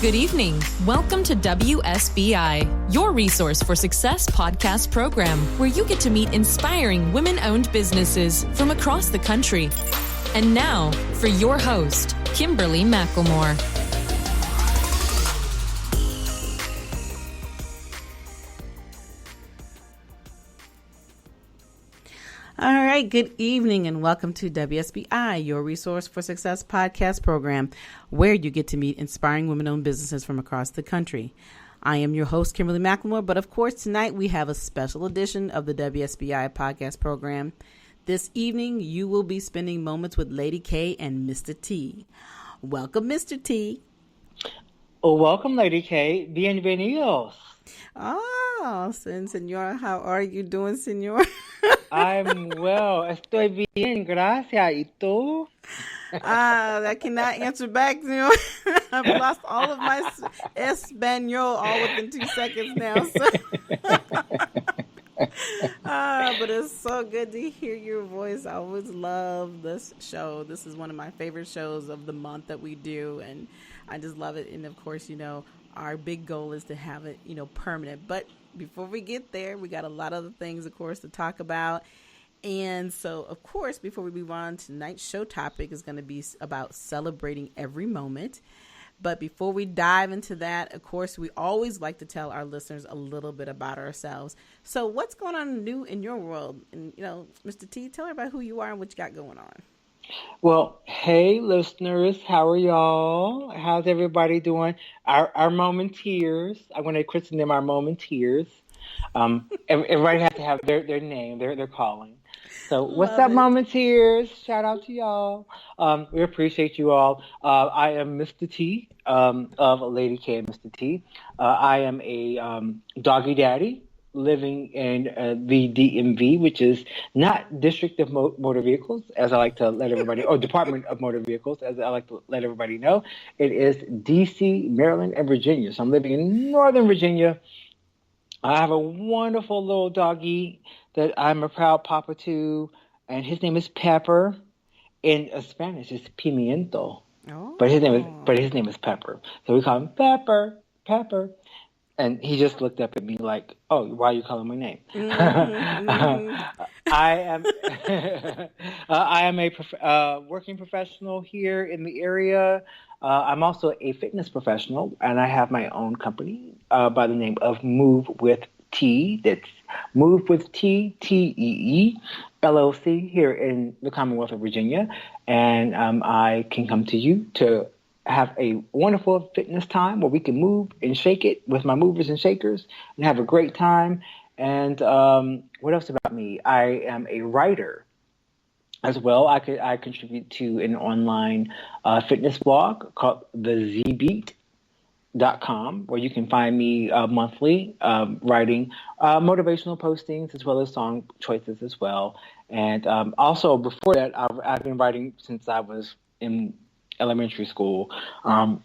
Good evening. Welcome to WSBI, your resource for success podcast program, where you get to meet inspiring women-owned businesses from across the country. And now, for your host, Kimberly McLemore. All right, good evening and welcome to WSBI, your resource for success podcast program, where you get to meet inspiring women-owned businesses from across the country. I am your host, Kimberly McLemore, but of course tonight we have a special edition of the WSBI podcast program. This evening you will be spending moments with Lady K and Mistah T. Welcome, Mr. T. Oh, welcome, Lady K. Bienvenidos. Oh, senora, how are you doing, senor? I'm well. Estoy bien, gracias. ¿Y tú? I cannot answer back, senor. I've lost all of my Espanol all within 2 seconds now. So. But it's so good to hear your voice. I always love this show. This is one of my favorite shows of the month that we do, and I just love it. And of course, our big goal is to have it, permanent. But before we get there, we got a lot of other things, of course, to talk about. And so, of course, before we move on, tonight's show topic is going to be about celebrating every moment. But before we dive into that, of course, we always like to tell our listeners a little bit about ourselves. So what's going on new in your world? And, Mr. T, tell everybody who you are and what you got going on. Well, hey, listeners. How are y'all? How's everybody doing? Our momenteers. I'm going to christen them our momenteers. Everybody has to have their name, their calling. So what's up, momenteers? Shout out to y'all. We appreciate you all. I am Mistah T of Lady K Mistah T. I am a doggy daddy living in the DMV, which is not District of Motor Vehicles, as I like to let everybody, or Department of Motor Vehicles, as I like to let everybody know. It is DC, Maryland, and Virginia. So I'm living in Northern Virginia. I have a wonderful little doggy that I'm a proud papa to, and his name is Pepper. In Spanish, it's Pimiento. Oh. But his name is Pepper. So we call him Pepper. And he just looked up at me like, "Oh, why are you calling my name?" I am a working professional here in the area. I'm also a fitness professional, and I have my own company by the name of Move with T. That's Move with T, T-E-E, LLC here in the Commonwealth of Virginia. And I can come to you to have a wonderful fitness time where we can move and shake it with my movers and shakers and have a great time. And what else about me? I am a writer as well. I contribute to an online fitness blog called thezbeat.com, where you can find me monthly writing motivational postings as well as song choices as well. And also before that, I've been writing since I was in elementary school. I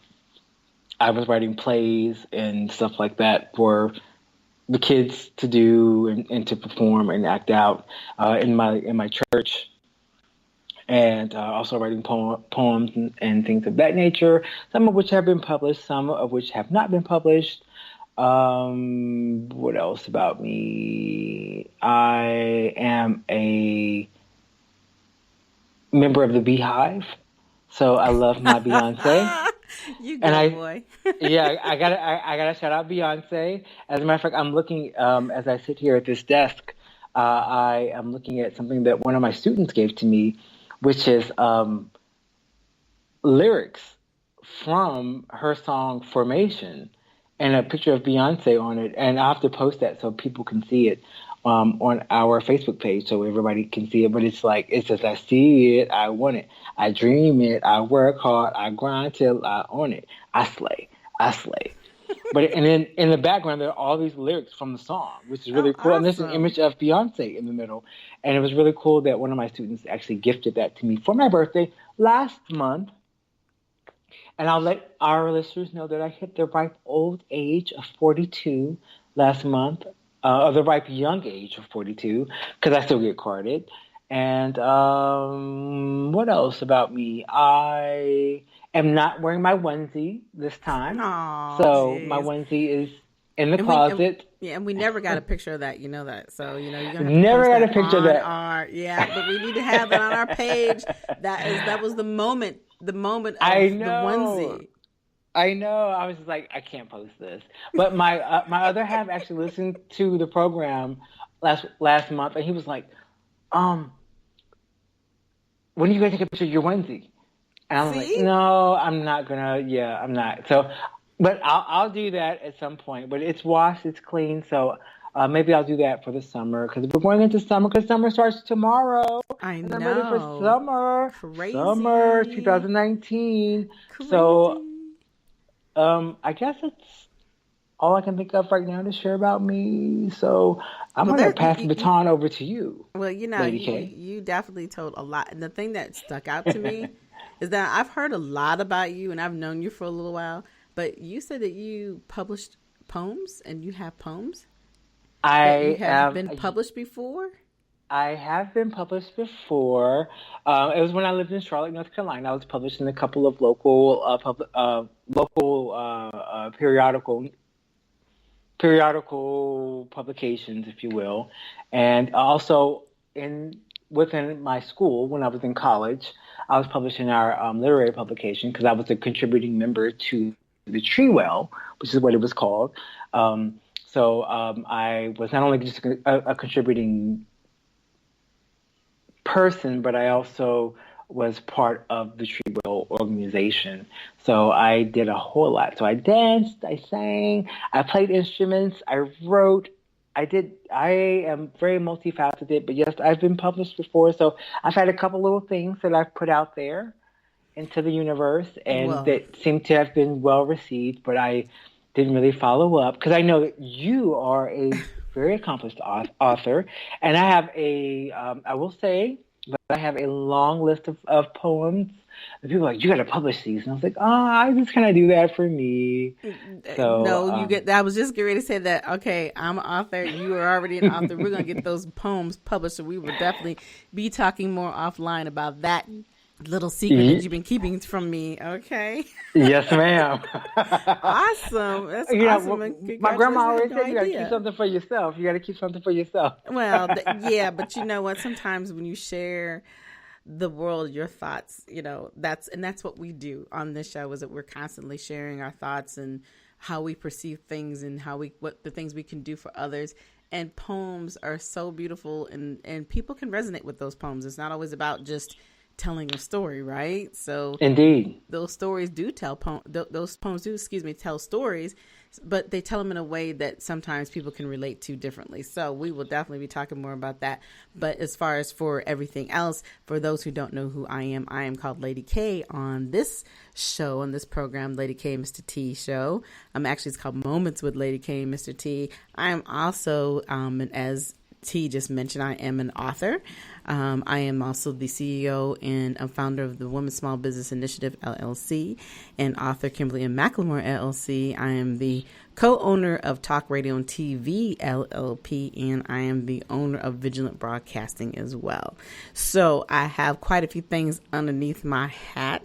was writing plays and stuff like that for the kids to do and to perform and act out in my church, and also writing poems and things of that nature, some of which have been published, some of which have not been published. What else about me? I am a member of the Beehive. So I love my Beyonce. You good boy. Yeah, I gotta shout out Beyonce. As a matter of fact, I'm looking as I sit here at this desk. I am looking at something that one of my students gave to me, which is lyrics from her song Formation, and a picture of Beyonce on it. And I'll have to post that so people can see it on our Facebook page so everybody can see it. But it says, I see it, I want it, I dream it, I work hard, I grind till I own it, I slay. But and then in the background there are all these lyrics from the song, which is really cool. Awesome. And there's an image of Beyonce in the middle. And it was really cool that one of my students actually gifted that to me for my birthday last month. And I'll let our listeners know that I hit the ripe old age of 42 last month. The ripe young age of 42, because I still get carded. And what else about me? I am not wearing my onesie this time. Oh, So my jeez. onesie is in the And closet. we never got a picture of that. You know that. So, you're going to have to Never post got a that picture of on that. but we need to have that on our page. That was the moment of I the know. onesie. I know. I was just like, I can't post this. But my other half actually listened to the program last month, and he was like, um, when are you going to take a picture of your onesie? And I'm like, See? no, I'm not gonna. Yeah, I'm not. So, but I'll do that at some point. But it's washed, it's clean. So maybe I'll do that for the summer because we're going into summer. Because summer starts tomorrow, I and I'm ready for know. summer. Summer Crazy. 2019. So Crazy. I guess it's all I can think of right now to share about me. So I'm Well, gonna pass the baton over to you, well, Lady K. you definitely told a lot. And the thing that stuck out to me is that I've heard a lot about you and I've known you for a little while, but you said that you published poems and you have poems that you I have am. been published before. I have been published before. It was when I lived in Charlotte, North Carolina. I was published in a couple of local periodical publications, if you will, and also in within my school when I was in college, I was published in our literary publication because I was a contributing member to the Treewell, which is what it was called. So I was not only just a contributing person, but I also was part of the Treewell organization. So I did a whole lot. So I danced, I sang, I played instruments, I wrote. I am very multifaceted, but yes, I've been published before. So I've had a couple little things that I've put out there into the universe and Well, that seem to have been well received, but I didn't really follow up because I know that you are a very accomplished author, and I have I will say that I have a long list of poems. And people are like, you got to publish these, and I was like, oh, I just kind of do that for me. So no, you get. I was just getting ready to say that. Okay, I'm an author. You are already an author. We're gonna get those poems published, so we will definitely be talking more offline about that little secret that you've been keeping from me. Okay. yes, ma'am. Awesome. That's You awesome. know, And my grandma congratulations. I had always no said you got to keep idea. something for yourself. You got to keep something for yourself. Well, yeah, but you know what? Sometimes when you share the world, your thoughts, that's what we do on this show is that we're constantly sharing our thoughts and how we perceive things and what the things we can do for others. And poems are so beautiful and people can resonate with those poems. It's not always about just telling a story, right? So Indeed. those stories do those poems do, tell stories, but they tell them in a way that sometimes people can relate to differently. So we will definitely be talking more about that. But as far as for everything else, for those who don't know who I am called Lady K on this show, on this program, Lady K Mistah T show. Actually, it's called Moments with Lady K Mistah T. I am also, and as T just mentioned, I am an author. I am also the CEO and a founder of the Women's Small Business Initiative, LLC, and author Kimberly and McLemore, LLC. I am the co-owner of Talk Radio and TV, LLP, and I am the owner of Vigilant Broadcasting as well. So I have quite a few things underneath my hat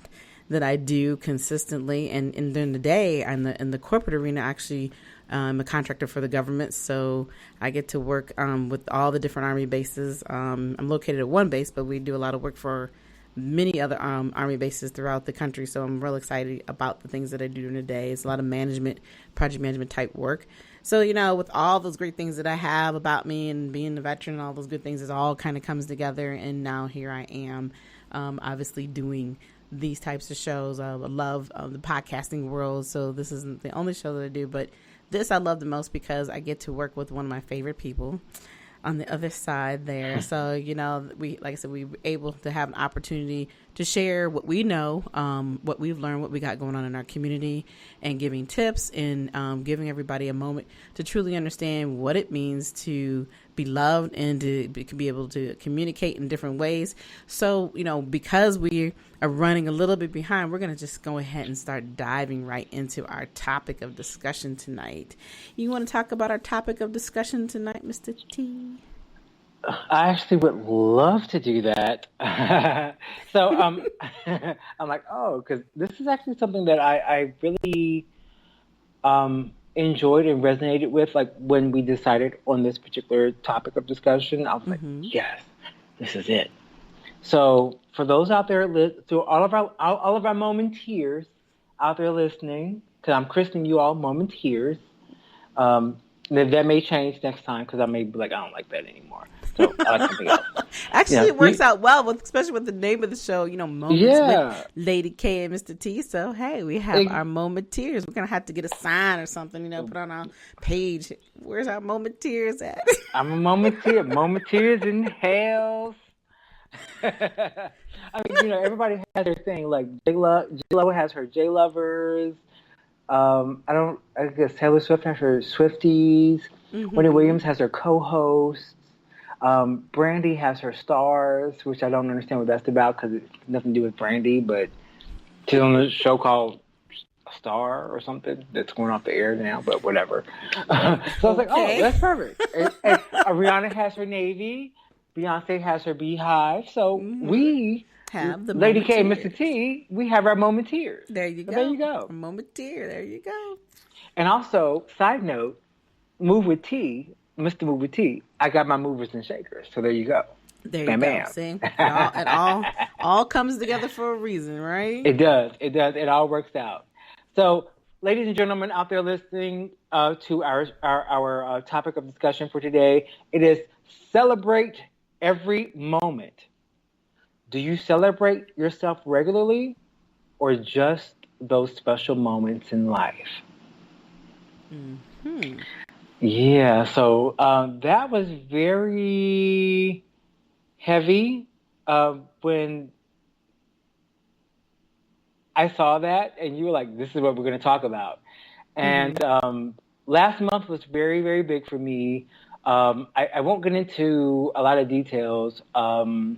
that I do consistently, and during the day in the corporate arena, actually. I'm a contractor for the government, so I get to work with all the different Army bases. I'm located at one base, but we do a lot of work for many other Army bases throughout the country, so I'm real excited about the things that I do during the day. It's a lot of project management type work. So, with all those great things that I have about me and being a veteran and all those good things, it all kind of comes together, and now here I am, obviously doing these types of shows. I love the podcasting world, so this isn't the only show that I do, but this I love the most because I get to work with one of my favorite people on the other side there. So, like I said, we were able to have an opportunity to share what we know, what we've learned, what we got going on in our community, and giving tips and giving everybody a moment to truly understand what it means to be loved and to be able to communicate in different ways. So, because we are running a little bit behind, we're going to just go ahead and start diving right into our topic of discussion tonight. You want to talk about our topic of discussion tonight, Mr. T? I actually would love to do that. So I'm like, oh, because this is actually something that I really enjoyed and resonated with. Like when we decided on this particular topic of discussion, I was like, Mm-hmm. yes, this is it. So for those out there, so all of our momenteers out there listening, because I'm christening you all momenteers. Um, that may change next time because I may be like, I don't like that anymore. So I like something else. Actually, Yeah, it works out well, with, especially with the name of the show, Moments with yeah. Lady K and Mistah T. So, hey, we have Ex- our momenteers. We're going to have to get a sign or something, put on our page. Where's our momenteers at? I'm a momenteer. Momenteers in hell. I mean, everybody has their thing. Like J-Lo has her J-Lovers. I guess Taylor Swift has her Swifties. Wendy Mm-hmm. Williams has her co-hosts. Brandy has her stars, which I don't understand what that's about because it's nothing to do with Brandy, but she's on a show called Star or something that's going off the air now, but whatever. So I was like, oh, Okay. that's perfect. And Rihanna has her Navy. Beyonce has her Beehive. So Mm-hmm. we, Have the Lady K Mistah momenteers. T, we have our momenteers. There you So there go. you go. A momenteer. There you go. And also, side note, Move with T, Mr. Move with T, I got my movers and shakers. So there you go. There you Bam, go. bam. See, it all comes together for a reason, right? It does. It does. It all works out. So, ladies and gentlemen out there listening to our topic of discussion for today, it is celebrate every moment. Do you celebrate yourself regularly or just those special moments in life? Hmm. Yeah, so that was very heavy when I saw that, and you were like, "This is what we're going to talk about." Mm-hmm. And last month was very, very big for me. I won't get into a lot of details, but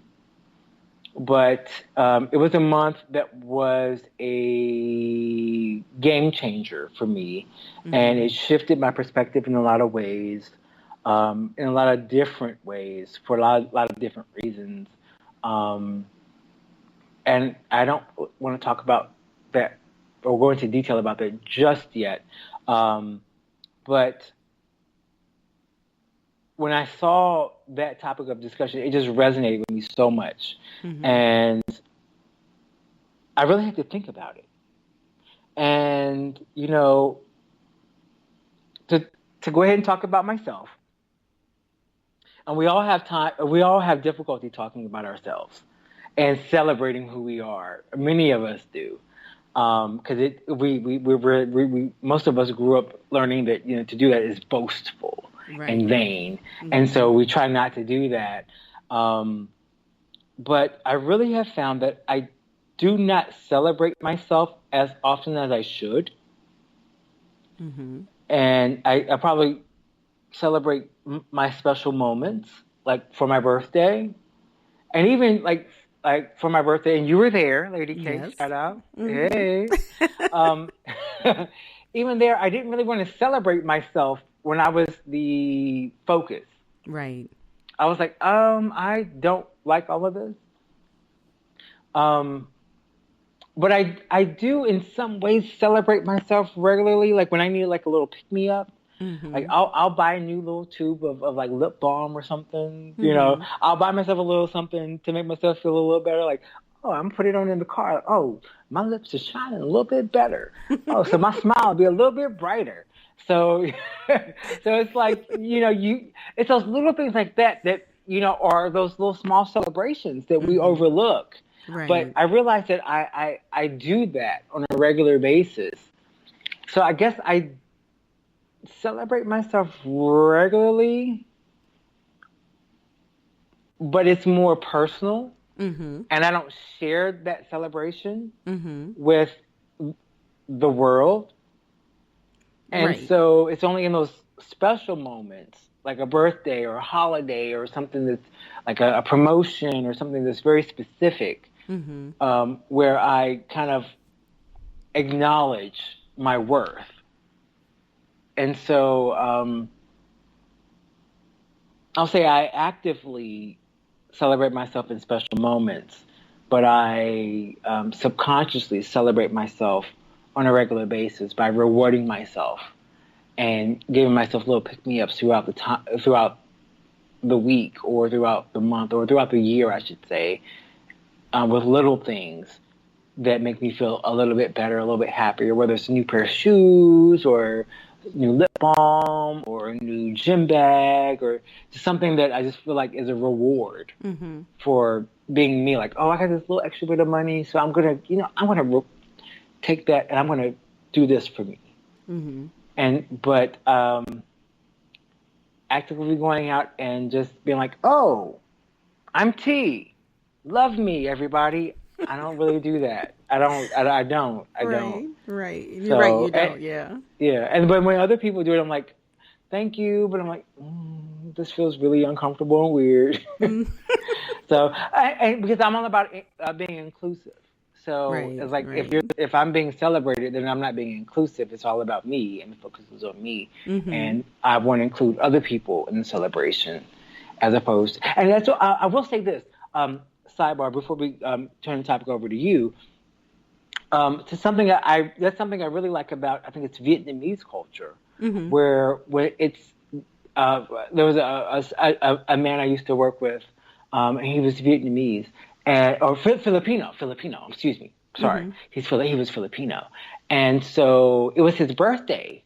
it was a month that was a game changer for me, and Mm-hmm. it shifted my perspective in a lot of ways, in a lot of different ways, for a lot of different reasons. Um, and I don't want to talk about that or go into detail about that just yet. But when I saw that topic of discussion, it just resonated with me so much. Mm-hmm. And I really had to think about it. And, to, to go ahead and talk about myself, and we all have difficulty talking about ourselves and celebrating who we are. Many of us do. Because we most of us grew up learning that to do that is boastful and Right. vain, and Mm-hmm. so we try not to do that. But I really have found that I do not celebrate myself as often as I should, Mm-hmm. and I probably celebrate my special moments, like for my birthday, and even like for my birthday, and you were there, Lady K. Yes. Shout out, Mm-hmm. hey. Um, even there, I didn't really want to celebrate myself when I was the focus. Right. I was like, I don't like all of this. Um, but I do in some ways celebrate myself regularly. Like when I need like a little pick me up, like Mm-hmm. I'll buy a new little tube of like lip balm or something. Mm-hmm. I'll buy myself a little something to make myself feel a little better. Like, oh, I'm putting it on in the car. Oh, my lips are shining a little bit better. Oh, so my smile will be a little bit brighter. So, so it's like it's those little things like that are those little small celebrations that we Mm-hmm. overlook. But Right. I realized that I do that on a regular basis. So I guess I celebrate myself regularly, but it's more personal, Mm-hmm. and I don't share that celebration Mm-hmm. with the world. And Right. so it's only in those special moments, like a birthday or a holiday or something that's like a promotion or something that's very specific, Mm-hmm. where I kind of acknowledge my worth. And so I'll say I actively celebrate myself in special moments, but I subconsciously celebrate myself on a regular basis by rewarding myself and giving myself little pick-me-ups throughout the time, throughout the week, or throughout the month, or throughout the year, I should say, with little things that make me feel a little bit better, a little bit happier, whether it's a new pair of shoes or new lip balm or a new gym bag or just something that I just feel like is a reward for being me. Like, oh, I got this little extra bit of money, so I'm going to, take that and I'm going to do this for me. But actively going out and just being like, oh, I'm T. Love me, everybody. I don't really do that. I don't. Right. You're So, right. You don't. Yeah. Yeah. But when other people do it, I'm like, thank you. But I'm like, this feels really uncomfortable and weird. So, because I'm all about being inclusive. So it's like if I'm being celebrated, then I'm not being inclusive. It's all about me, and the focus is on me, and I want to include other people in the celebration, as opposed. And that's what I will say this. Sidebar before we turn the topic over to you. To something that's something I really like about, I think it's Vietnamese culture, where it's there was a man I used to work with, and he was Vietnamese. Or Filipino, excuse me. Sorry. He was Filipino. And so it was his birthday,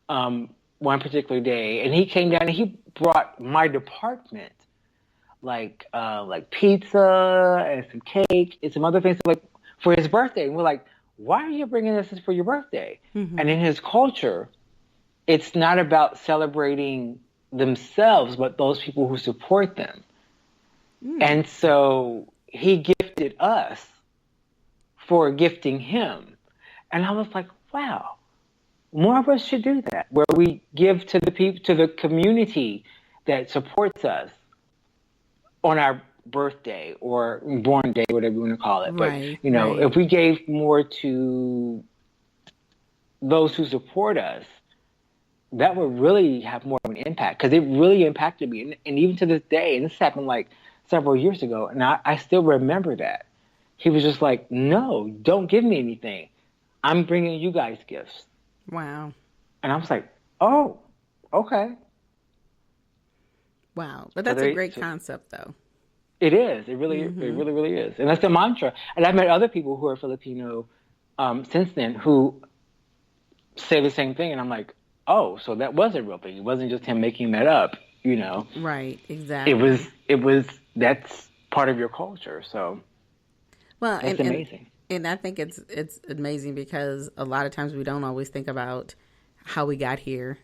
one particular day. And he came down and he brought my department, like pizza and some cake and some other things, like, for his birthday. And we're like, why are you bringing this for your birthday? And in his culture, it's not about celebrating themselves, but those people who support them. And so he gifted us for gifting him. And I was like, wow, more of us should do that, where we give to the people, to the community that supports us on our birthday or born day, whatever you want to call it. But, if we gave more to those who support us, that would really have more of an impact, because it really impacted me. And even to this day, and this happened like several years ago, and I still remember that. He was just like, no, don't give me anything. I'm bringing you guys gifts. Wow. And I was like, oh, okay. Wow. But that's a great concept, though. It is. It really, it really, really is. And that's the mantra. And I've met other people who are Filipino since then who say the same thing. And I'm like, oh, so that was a real thing. It wasn't just him making that up, Right, exactly. It was, that's part of your culture. So, well, it's amazing. And I think it's amazing because a lot of times we don't always think about how we got here,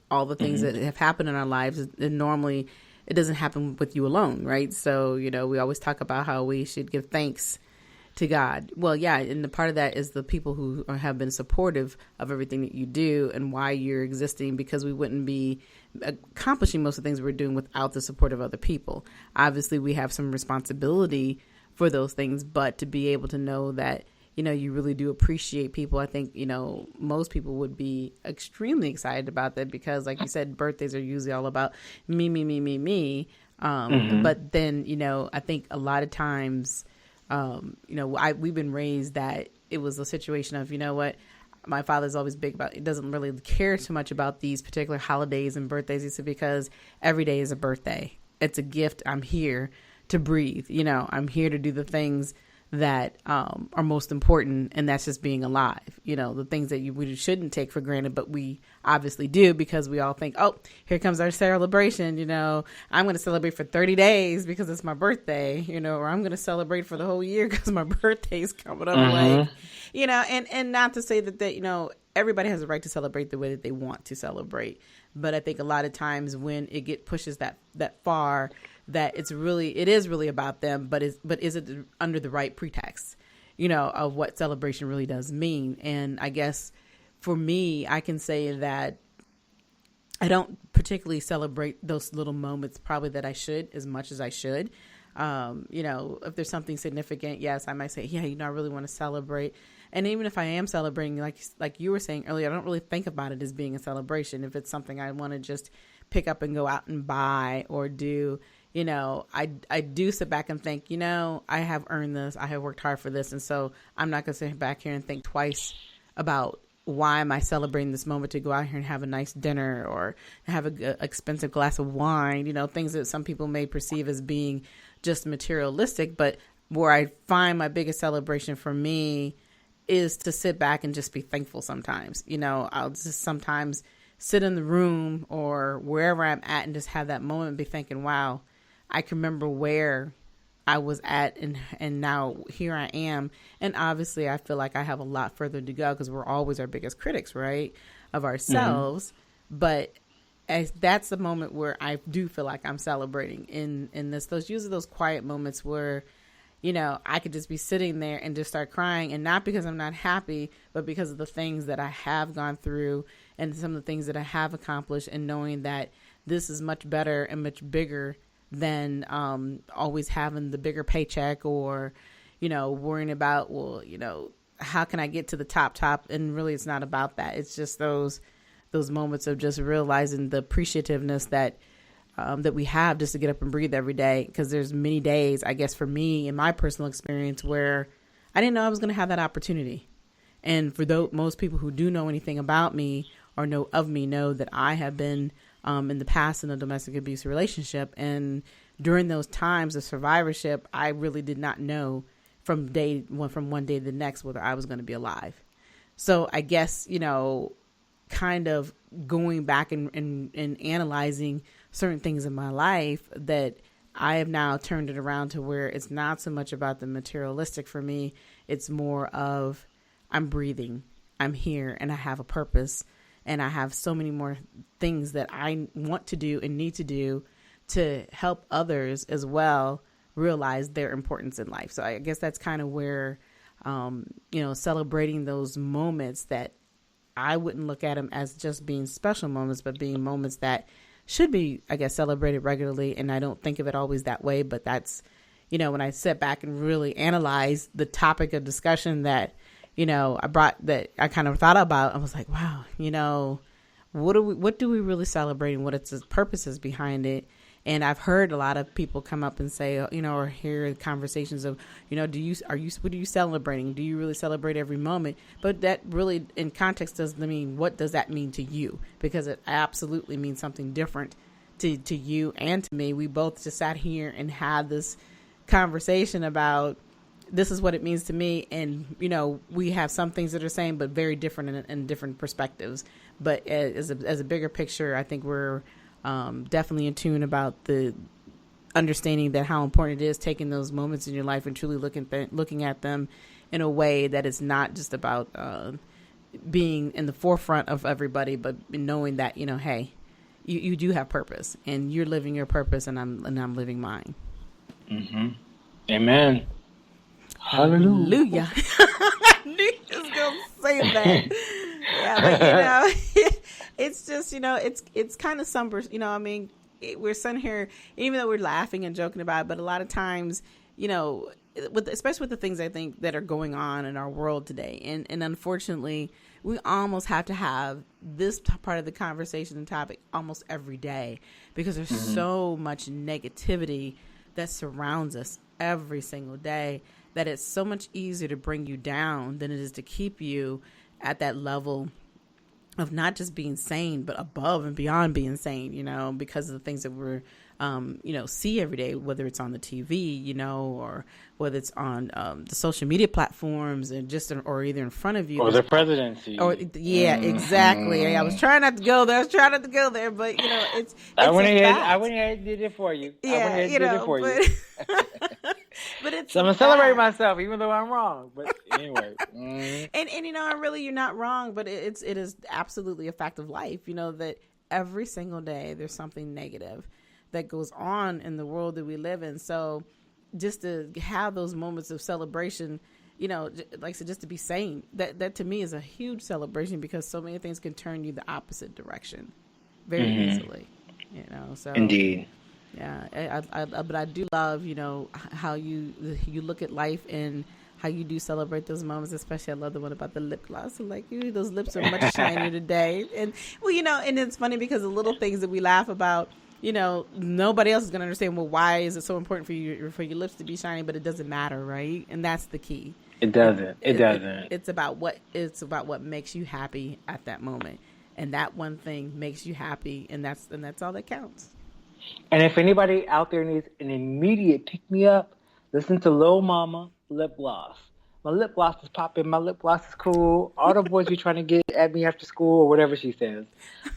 all the things that have happened in our lives. And normally it doesn't happen with you alone, right? So, we always talk about how we should give thanks to God. Well, yeah, and the part of that is the people who have been supportive of everything that you do and why you're existing, because we wouldn't be accomplishing most of the things we're doing without the support of other people. Obviously, we have some responsibility for those things, but to be able to know that, you really do appreciate people. I think, most people would be extremely excited about that because, like you said, birthdays are usually all about me, me, me, me, me. But then, I think a lot of times, we've been raised that it was a situation of, my father's always big about, it doesn't really care too much about these particular holidays and birthdays. He said, because every day is a birthday. It's a gift. I'm here to breathe. I'm here to do the things that are most important, and that's just being alive. The things that we shouldn't take for granted, but we obviously do, because we all think, oh, here comes our celebration. I'm going to celebrate for 30 days because it's my birthday, or I'm going to celebrate for the whole year because my birthday's coming up. And not to say that everybody has a right to celebrate the way that they want to celebrate. But I think a lot of times when it pushes that far, that it is really about them, but is it under the right pretext, of what celebration really does mean? And I guess for me, I can say that I don't particularly celebrate those little moments probably that I should, as much as I should. If there's something significant, yes, I might say, yeah, I really want to celebrate. And even if I am celebrating, like you were saying earlier, I don't really think about it as being a celebration. If it's something I want to just pick up and go out and buy or do, you know, I do sit back and think, you know, I have earned this. I have worked hard for this. And so I'm not going to sit back here and think twice about why am I celebrating this moment to go out here and have a nice dinner or have an expensive glass of wine, you know, things that some people may perceive as being just materialistic. But where I find my biggest celebration for me is to sit back and just be thankful sometimes. You know, I'll just sometimes sit in the room or wherever I'm at and just have that moment and be thinking, wow, I can remember where I was at and now here I am. And obviously I feel like I have a lot further to go because we're always our biggest critics, right, of ourselves. But that's the moment where I do feel like I'm celebrating in those quiet moments where, you know, I could just be sitting there and just start crying, and not because I'm not happy, but because of the things that I have gone through and some of the things that I have accomplished, and knowing that this is much better and much bigger than always having the bigger paycheck or, you know, worrying about, well, you know, how can I get to the top? And really it's not about that. It's just those moments of just realizing the appreciativeness that that we have just to get up and breathe every day. Because there's many days, I guess for me in my personal experience, where I didn't know I was going to have that opportunity. And for most people who do know anything about me or know of me know that I have been in the past in a domestic abuse relationship. And during those times of survivorship, I really did not know from one day to the next whether I was going to be alive. So I guess, you know, kind of going back and analyzing certain things in my life, that I have now turned it around to where it's not so much about the materialistic for me. It's more of I'm breathing, I'm here, and I have a purpose. And I have so many more things that I want to do and need to do to help others as well realize their importance in life. So I guess that's kind of where, you know, celebrating those moments that I wouldn't look at them as just being special moments, but being moments that should be, I guess, celebrated regularly. And I don't think of it always that way. But that's, you know, when I sit back and really analyze the topic of discussion that, you know, I kind of thought about, I was like, wow, you know, what do we really celebrate and what its purposes behind it? And I've heard a lot of people come up and say, you know, or hear conversations of, you know, what are you celebrating? Do you really celebrate every moment? But that really in context doesn't mean, what does that mean to you? Because it absolutely means something different to you and to me. We both just sat here and had this conversation about, this is what it means to me. And, you know, we have some things that are same, but very different in different perspectives. But as a bigger picture, I think we're definitely in tune about the understanding that how important it is taking those moments in your life and truly looking at them in a way that it's not just about being in the forefront of everybody, but knowing that, you know, hey, you do have purpose and you're living your purpose and I'm living mine. Mm-hmm. Amen. Hallelujah. I knew you was going to say that. Yeah, but you know, it's just, you know, it's kind of somber, you know, I mean, we're sitting here, even though we're laughing and joking about it, but a lot of times, you know, especially with the things I think that are going on in our world today. And unfortunately, we almost have to have this part of the conversation and topic almost every day because there's so much negativity that surrounds us every single day, that it's so much easier to bring you down than it is to keep you at that level of not just being sane, but above and beyond being sane, you know, because of the things that we're, you know, see every day, whether it's on the TV, you know, or whether it's on the social media platforms and just, or either in front of you. Or the presidency. Or, yeah, exactly. I was trying not to go there. But, you know, it's I went ahead and did it for you. Yeah, you know, but it's so I'm going to celebrate myself, even though I'm wrong. But anyway. And you know, really, you're not wrong, but it is absolutely a fact of life, you know, that every single day there's something negative that goes on in the world that we live in. So just to have those moments of celebration, you know, like I said, just to be sane, that to me is a huge celebration because so many things can turn you the opposite direction very easily, you know. So indeed. Yeah, but I do love, you know, how you look at life and how you do celebrate those moments. Especially, I love the one about the lip gloss. I'm like, those lips are much shinier today. And well, and it's funny because the little things that we laugh about, nobody else is going to understand. Well, why is it so important for your lips to be shiny? But it doesn't matter, right? And that's the key. It doesn't. It doesn't. It's about what makes you happy at that moment, and that one thing makes you happy, and that's all that counts. And if anybody out there needs an immediate pick me up, listen to Lil Mama Lip Gloss. My lip gloss is popping. My lip gloss is cool. All the boys be trying to get at me after school or whatever she says.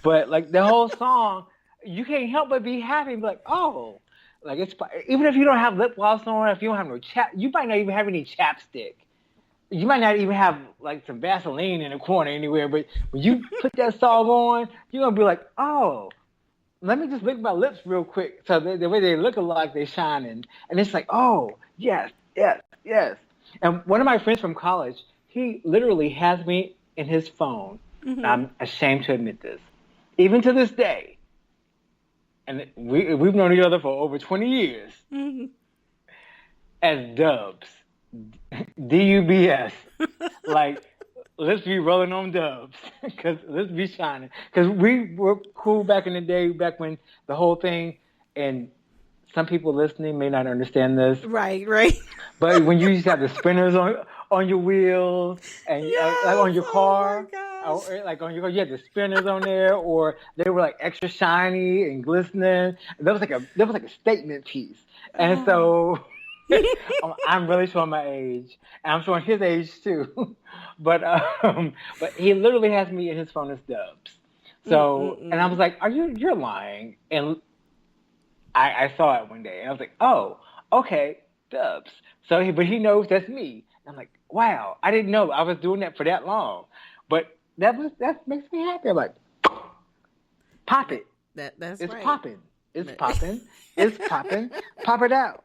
But like the whole song, you can't help but be happy. Be like, oh, like it's even if you don't have lip gloss on, if you don't have no you might not even have any chapstick. You might not even have like some Vaseline in the corner anywhere. But when you put that song on, you're gonna be like, oh, let me just lick my lips real quick. So the way they look alike, they're shining. And it's like, oh, yes, yes, yes. And one of my friends from college, he literally has me in his phone. Mm-hmm. I'm ashamed to admit this. Even to this day. And we've known each other for over 20 years. Mm-hmm. As Dubs. D-U-B-S. Like, let's be rolling on dubs. Because let's be shining. Because we were cool back in the day, back when the whole thing, and some people listening may not understand this. Right. But when you used to have the spinners on your wheels and yes, like on your car, or like on your car, you had the spinners on there, or they were like extra shiny and glistening. That was like a statement piece. And so I'm really showing my age, and I'm showing his age too. But he literally has me in his phone as Dubs. So and I was like, you're lying? And I saw it one day, and I was like, oh, okay, Dubs. So but he knows that's me. And I'm like, wow, I didn't know I was doing that for that long. But that makes me happy. I'm like, pop it. That's it's right. Popping. It's popping. It's popping. Pop it out.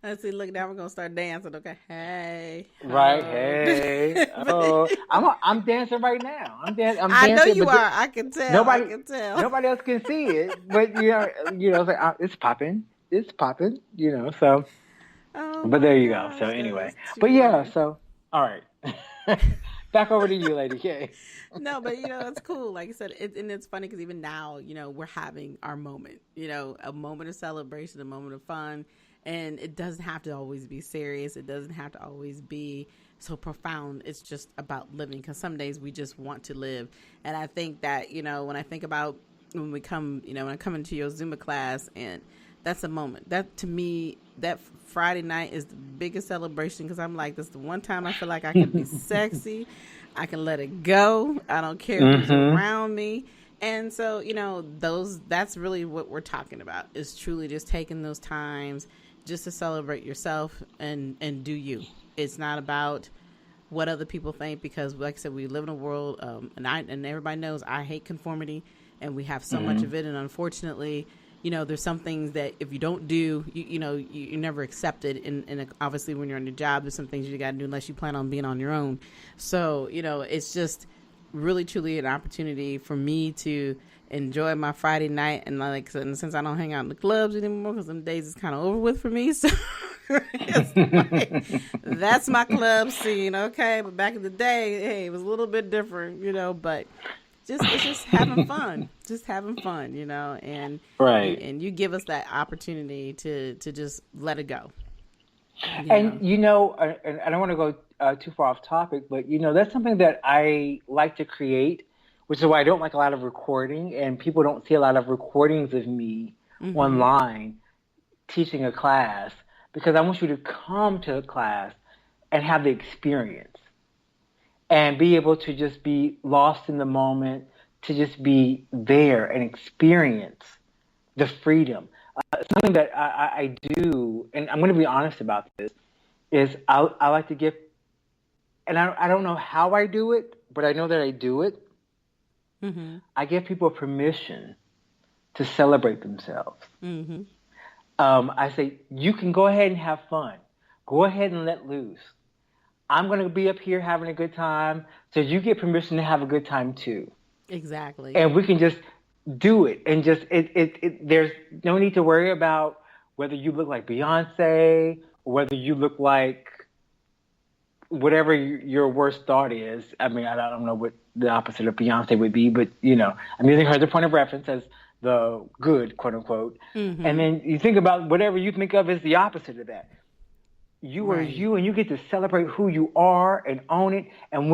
Let's see. Look, now we're gonna start dancing. Okay, hey. Right, hey. Oh, I'm dancing right now. I'm dancing. I know you are. I can tell. Nobody else can see it, but it's like it's popping. It's popping. So. Oh, but there you go. So anyway, but yeah. So all right. Back over to you, Lady K. No, but it's cool. Like I said, and it's funny because even now, we're having our moment. A moment of celebration, a moment of fun. And it doesn't have to always be serious. It doesn't have to always be so profound. It's just about living, because some days we just want to live. And I think that, when I think about when I come into your Zumba class, and that's a moment. That, to me, that Friday night is the biggest celebration, because I'm like, this is the one time I feel like I can be sexy. I can let it go. I don't care who's around me. And so, that's really what we're talking about, is truly just taking those times just to celebrate yourself and do you. It's not about what other people think, because like I said, we live in a world, and everybody knows I hate conformity, and we have so much of it. And unfortunately, there's some things that if you don't do, you're never accepted. And obviously when you're on your job, there's some things you got to do unless you plan on being on your own. So, it's just really truly an opportunity for me to enjoy my Friday night. And like, since I don't hang out in the clubs anymore, because some days is kind of over with for me, so that's my club scene. Okay, but back in the day, hey, it was a little bit different, but it's just having fun, and right. And you give us that opportunity to just let it go. And I don't want to go too far off topic, but that's something that I like to create, which is why I don't like a lot of recording, and people don't see a lot of recordings of me online teaching a class, because I want you to come to a class and have the experience and be able to just be lost in the moment, to just be there and experience the freedom. Something that I do, and I'm going to be honest about this, is I like to give, and I don't know how I do it, but I know that I do it. I give people permission to celebrate themselves. I say, you can go ahead and have fun. Go ahead and let loose. I'm going to be up here having a good time, so you get permission to have a good time too. Exactly. And we can just do it, and just there's no need to worry about whether you look like Beyonce or whether you look like whatever your worst thought is. I mean, I don't know what the opposite of Beyonce would be, but I'm using her as a point of reference as the good, quote unquote. Mm-hmm. And then you think about whatever you think of as the opposite of that. You are you, and you get to celebrate who you are and own it. And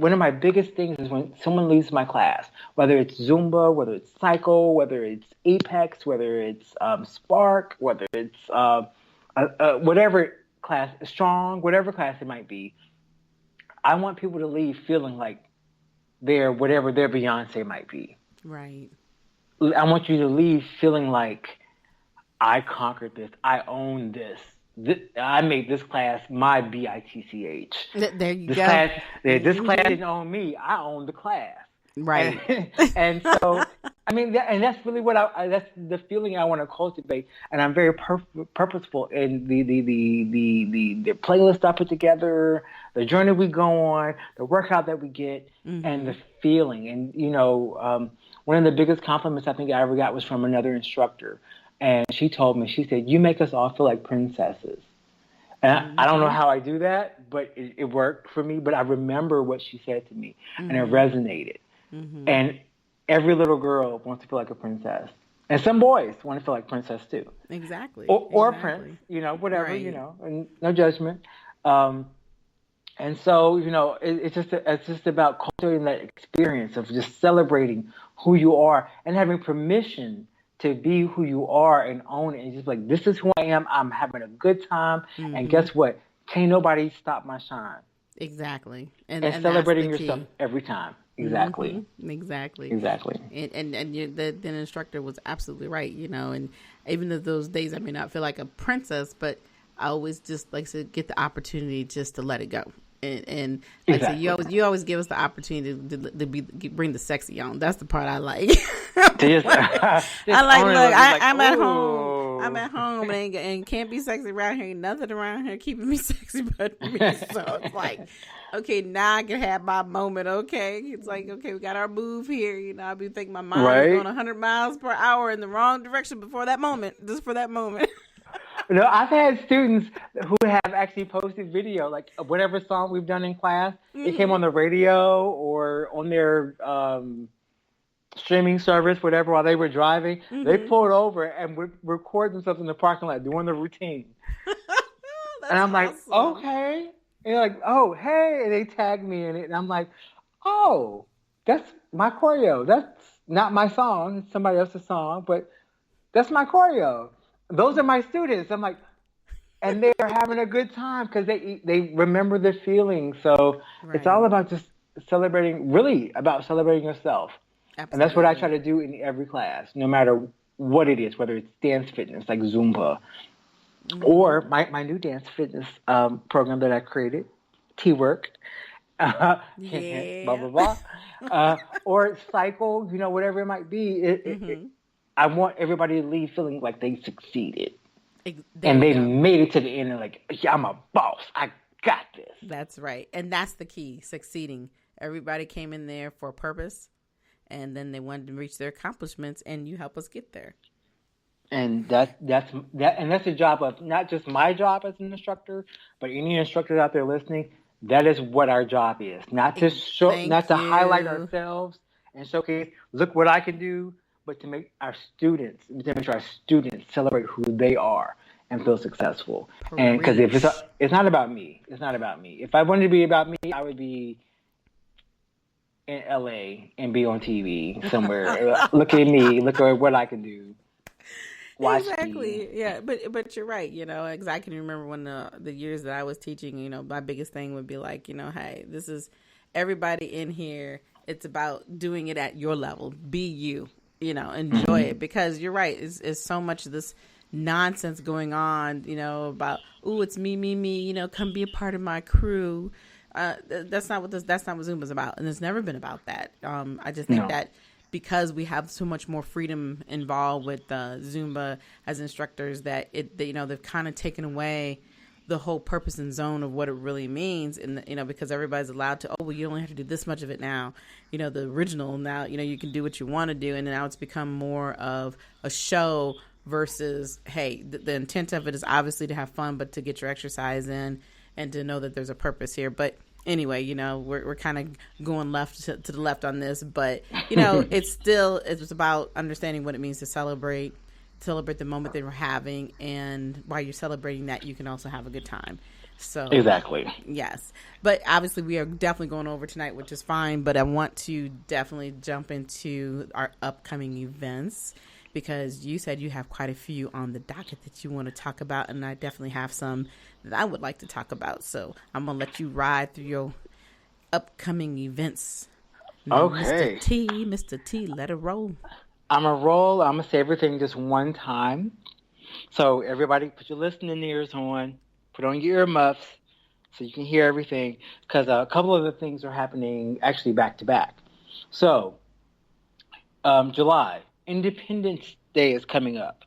one of my biggest things is when someone leaves my class, whether it's Zumba, whether it's Cycle, whether it's Apex, whether it's Spark, whether it's whatever class, Strong, whatever class it might be, I want people to leave feeling like they're whatever their Beyonce might be. Right. I want you to leave feeling like I conquered this, I own this. I made this class my BITCH. There you go. This class didn't own me. I owned the class. Right. And so, I mean, that's really what that's the feeling I want to cultivate. And I'm very purposeful in the playlist I put together, the journey we go on, the workout that we get, and the feeling. And, one of the biggest compliments I think I ever got was from another instructor. And she told me, she said, "You make us all feel like princesses." And I don't know how I do that, but it worked for me. But I remember what she said to me, and it resonated. And every little girl wants to feel like a princess. And some boys want to feel like princess too. Exactly. Or a prince, whatever, Right. And no judgment. And so, it's just about cultivating that experience of just celebrating who you are and having permission to be who you are and own it and just like, this is who I am. I'm having a good time. And guess what? Can't nobody stop my shine. Exactly. And celebrating yourself every time. Exactly. Exactly. And the instructor was absolutely right, and even though those days I may not feel like a princess, but I always just like to get the opportunity just to let it go. And like I said, you always give us the opportunity to bring the sexy on. That's the part I like. I'm at home. I'm at home and can't be sexy around here. Ain't nothing around here keeping me sexy but me. So it's like, okay, now I can have my moment. Okay, it's like, okay, we got our move here. I'll be thinking my mind is going 100 miles per hour in the wrong direction before that moment, just for that moment. I've had students who have actually posted video, like whatever song we've done in class, it came on the radio or on their streaming service, whatever, while they were driving. They pulled over and would record themselves in the parking lot doing the routine. And I'm like, okay. And they're like, oh, hey. And they tagged me in it. And I'm like, oh, that's my choreo. That's not my song. It's somebody else's song, but that's my choreo. Those are my students. I'm like, and they're having a good time because they remember the feeling. So it's all about just celebrating yourself. Absolutely. And that's what I try to do in every class, no matter what it is, whether it's dance fitness like Zumba or my new dance fitness program that I created, Teryck, blah, blah, blah, or Cycle, whatever it might be. I want everybody to leave feeling like they succeeded. And they made it to the end and like, yeah, I'm a boss. I got this. That's right. And that's the key, succeeding. Everybody came in there for a purpose, and then they wanted to reach their accomplishments, and you help us get there. And that's the job of not just my job as an instructor, but any instructors out there listening. That is what our job is. Not to highlight ourselves and showcase, look what I can do, but to make sure our students celebrate who they are and feel successful. And because if it's not about me. It's not about me. If I wanted to be about me, I would be in LA and be on TV somewhere. Look at me. Look at what I can do. Watch exactly. me. Yeah, but you're right. Because I can remember when the years that I was teaching. My biggest thing would be like, hey, this is everybody in here. It's about doing it at your level. Be you. Enjoy it, because you're right. It's so much of this nonsense going on, about, ooh, it's me, come be a part of my crew. That's not what Zumba's about. And it's never been about that. I just think that because we have so much more freedom involved with Zumba as instructors that they've kind of taken away the whole purpose and zone of what it really means. And, because everybody's allowed to, you only have to do this much of it now, the original now, you can do what you want to do. And now it's become more of a show versus, hey, the intent of it is obviously to have fun, but to get your exercise in and to know that there's a purpose here. But anyway, we're kind of going left to the left on this, but it's about understanding what it means to celebrate the moment that we're having, and while you're celebrating that, you can also have a good time. So exactly. Yes. But obviously we are definitely going over tonight, which is fine, but I want to definitely jump into our upcoming events, because you said you have quite a few on the docket that you want to talk about, and I definitely have some that I would like to talk about. So I'm going to let you ride through your upcoming events. Now, Okay. Mr. T, let it roll. I'm going to say everything just one time. So everybody put your listening ears on, put on your earmuffs so you can hear everything, because a couple of the things are happening actually back to back. So July, Independence Day is coming up.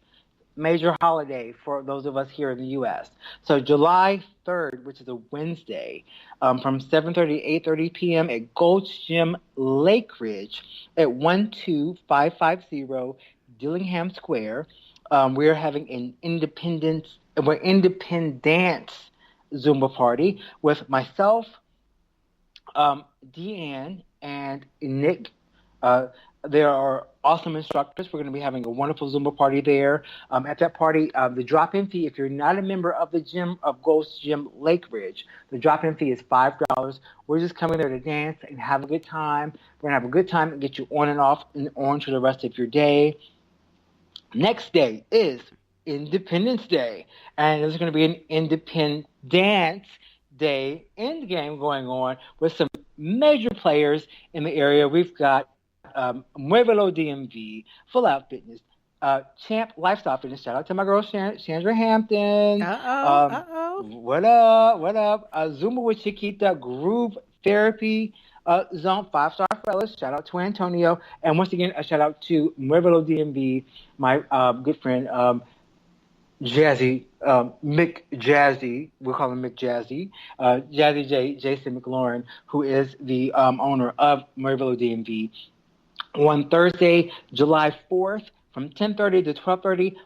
Major holiday for those of us here in the U.S. So July 3rd, which is a Wednesday, from 7:30 to 8:30 p.m. at Gold's Gym Lake Ridge at 12550 Dillingham Square. We're having an Independence Zumba party with myself, Deanne, and Nick. There are awesome instructors. We're going to be having a wonderful Zumba party there. At that party, the drop-in fee, if you're not a member of the gym of Gold's Gym Lake Ridge, the drop-in fee is $5. We're just coming there to dance and have a good time. We're going to have a good time and get you on and off and on to the rest of your day. Next day is Independence Day, and there's going to be an Independence Day end game going on with some major players in the area. We've got Muevelo DMV, Full Out Fitness, Champ Lifestyle Fitness. Shout out to my girl Chandra Hampton. What up? Zumba with Chiquita, Groove Therapy Zone, 5-star fellas. Shout out to Antonio. And once again, a shout out to Muevelo DMV, my good friend Jazzy, Mick Jazzy, we'll call him Mick Jazzy, Jason McLaurin, who is the owner of Muevelo DMV. On Thursday, July 4th, from 10:30 to 12:30,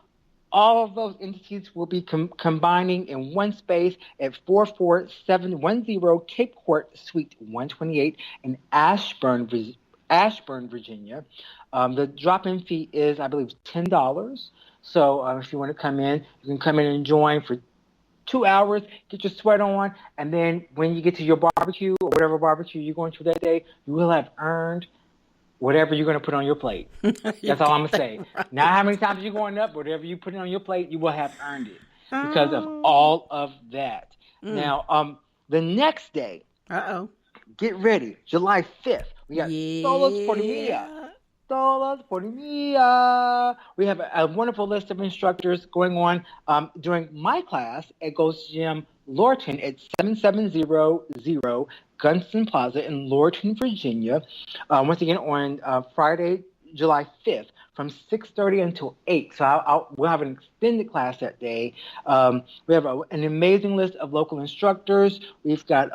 all of those entities will be combining in one space at 44710 Cape Court, Suite 128 in Ashburn, Virginia. The drop-in fee is, I believe, $10. So if you want to come in, you can come in and join for 2 hours, get your sweat on, and then when you get to your barbecue or whatever barbecue you're going to that day, you will have earned whatever you're going to put on your plate. That's all I'm going to say. Right. Not how many times you're going up, whatever you put on your plate, you will have earned it because of all of that. Now, the next day, get ready, July 5th, we got Solos por Mia. Solos por Mia. We have a wonderful list of instructors going on during my class at Gold's Gym Lorton at 7700 Gunston Plaza in Lorton, Virginia. Once again, on Friday, July 5th, from 6:30 until 8. So we'll have an extended class that day. We have an amazing list of local instructors. We've got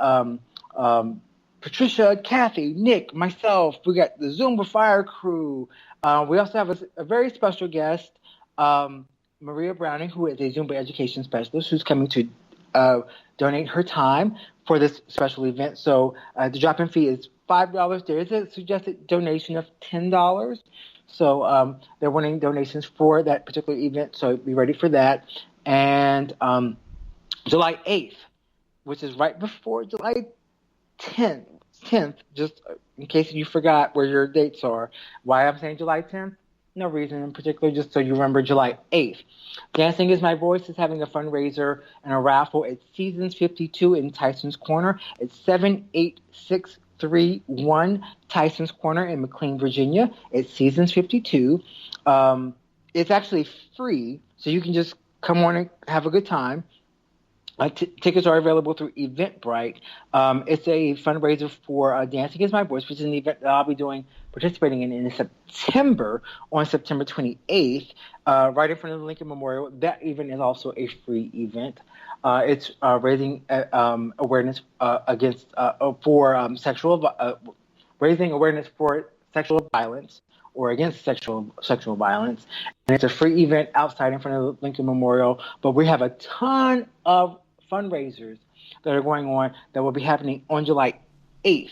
Patricia, Kathy, Nick, myself. We got the Zumba Fire Crew. We also have a very special guest, Maria Browning, who is a Zumba education specialist, who's coming to donate her time for this special event. So the drop-in fee is $5. There is a suggested donation of $10. So they're wanting donations for that particular event. So be ready for that. And July 8th, which is right before July 10th, just in case you forgot where your dates are. Why I'm saying July 10th? No reason in particular, just so you remember July 8th. Dancing is My Voice is having a fundraiser and a raffle at Seasons 52 in Tyson's Corner at 78631 Tyson's Corner in McLean, Virginia. It's Seasons 52. It's actually free, so you can just come on and have a good time. Tickets are available through Eventbrite. It's a fundraiser for Dancing is My Voice, which is an event that I'll be participating in September, on September 28th, right in front of the Lincoln Memorial. That event is also a free event. It's raising awareness raising awareness for sexual violence or against sexual violence. And it's a free event outside in front of the Lincoln Memorial. But we have a ton of fundraisers that are going on that will be happening on July 8th.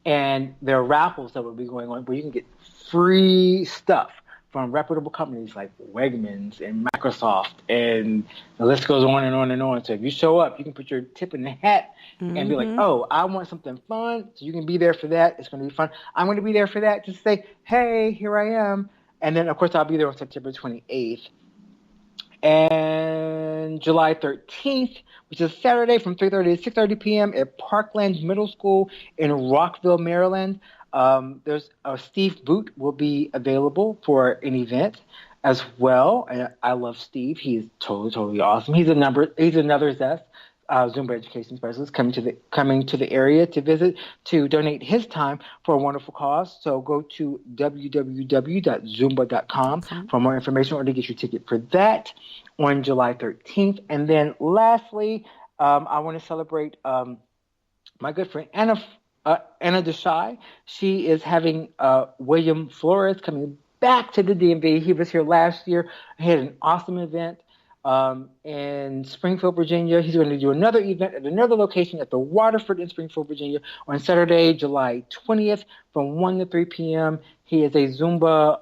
And there are raffles that will be going on where you can get free stuff from reputable companies like Wegmans and Microsoft, and the list goes on and on and on. So if you show up, you can put your tip in the hat and be like, oh, I want something fun. So you can be there for that. It's going to be fun. I'm going to be there for that. Just say, hey, here I am. And then, of course, I'll be there on September 28th. And July 13th, which is Saturday from 3:30 to 6:30 p.m. at Parkland Middle School in Rockville, Maryland. There's Steve Boot will be available for an event as well. And I love Steve. He's totally awesome. He's another Zest Zumba education specialist coming to the area to visit to donate his time for a wonderful cause. So go to www.zumba.com for more information or to get your ticket for that on July 13th. And then lastly, I want to celebrate my good friend Anna Desai. She is having William Flores coming back to the DMV. He was here last year. He had an awesome event in Springfield, Virginia. He's going to do another event at another location at the Waterford in Springfield, Virginia on Saturday, July 20th from 1 to 3 p.m. He is a Zumba